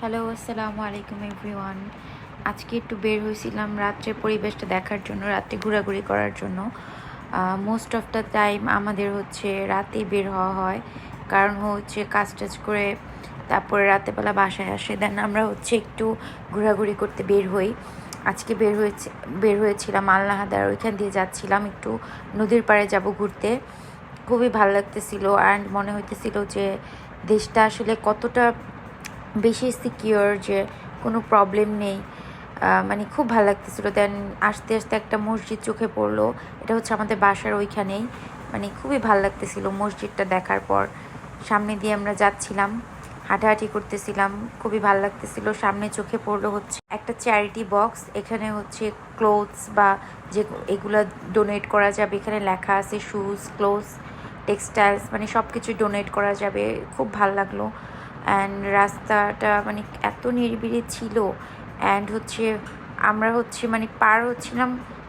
Hello, আসসালামু আলাইকুম everyone. আজকে একটু বের হয়েছিলাম রাত্রের পরিবেশটা দেখার জন্য, রাত্রে ঘোরাঘুরি করার জন্য। মোস্ট অফ দ্য টাইম আমাদের হচ্ছে রাতে বের হওয়া হয়, কারণ হচ্ছে কাজ টাজ করে তারপরে রাতেবেলা বাসায় আসে, দেন আমরা হচ্ছে একটু ঘোরাঘুরি করতে বের হই। আজকে বের হয়েছিলাম আল্লাহাদার, ওইখান দিয়ে যাচ্ছিলাম, একটু নদীর পাড়ে যাব ঘুরতে। খুবই ভালো লাগতেছিল অ্যান্ড মনে হইতেছিল যে দেশটা আসলে কতটা বেশি সিকিওর, যে কোনো প্রবলেম নেই। মানে খুব ভালো লাগতেছিলো। দেন আস্তে আস্তে একটা মসজিদ চোখে পড়লো, এটা হচ্ছে আমাদের বাসার ওইখানেই। মানে খুবই ভালো লাগতেছিলো মসজিদটা দেখার পর। সামনে দিয়ে আমরা যাচ্ছিলাম, হাঁটাহাঁটি করতেছিলাম, খুবই ভালো লাগতেছিলো। সামনে চোখে পড়লো হচ্ছে একটা চ্যারিটি বক্স, এখানে হচ্ছে ক্লোথস বা যে এগুলো ডোনেট করা যাবে, এখানে লেখা আছে শুজ, ক্লোথস, টেক্সটাইলস, মানে সব কিছু ডোনেট করা যাবে। খুব ভালো লাগলো। অ্যান্ড রাস্তাটা মানে এত নিরিবিলি ছিল, অ্যান্ড হচ্ছে আমরা হচ্ছে মানে পার হচ্ছিলাম,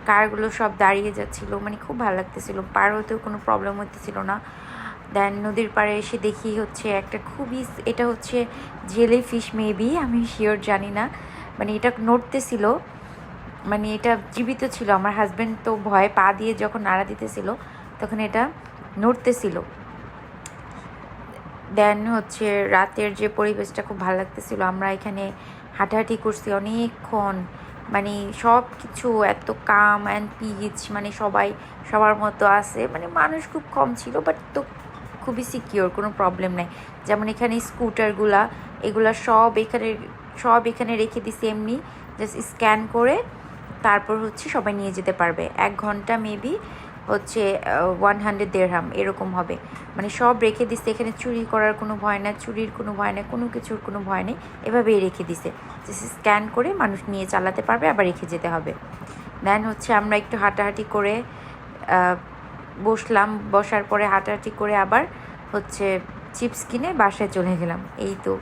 কারগুলো সব দাঁড়িয়ে যাচ্ছিলো, মানে খুব ভালো লাগতেছিলো, পার হতেও কোনো প্রবলেম হতেছিল না। দেন নদীর পাড়ে এসে দেখি হচ্ছে একটা খুবই, এটা হচ্ছে জেলে ফিশ মেবি, আমি শিওর জানি না, মানে এটা নড়তেছিল, মানে এটা জীবিত ছিল। আমার হাজব্যান্ড তো ভয়ে পা দিয়ে যখন নাড়া দিতেছিল তখন এটা নড়তেছিল। দেন হচ্ছে রাতের যে পরিবেশটা খুব ভালো লাগতেছিল। আমরা এখানে হাঁটাহাঁটি করছি অনেকক্ষণ, মানে সব কিছু এত কাম অ্যান্ড পিচ, মানে সবাই সবার মতো আছে, মানে মানুষ খুব কম ছিল, বাট তো খুবই সিকিওর, কোনো প্রবলেম নাই। যেমন এখানে স্কুটারগুলা, এগুলা সব এখানে রেখে দিছি এমনি, জাস্ট স্ক্যান করে তারপর হচ্ছে সবাই নিয়ে যেতে পারবে। 1 ঘন্টা মেবি হচ্ছে 100 দিরহাম এরকম হবে। মানে সব রেখে দিছে এখানে, চুরি করার কোনো ভয় না, চুরির কোনো ভয় না, কোনো কিছুর কোনো ভয় নেই, এভাবেই রেখে দিছে। স্ক্যান করে মানুষ নিয়ে চালাতে পারবে, আবার রেখে যেতে হবে। দেন হচ্ছে আমরা একটু হাঁটাহাঁটি করে বসলাম, বসার পরে হাঁটাহাঁটি করে আবার হচ্ছে চিপস কিনে বাসায় চলে গেলাম। এই তো।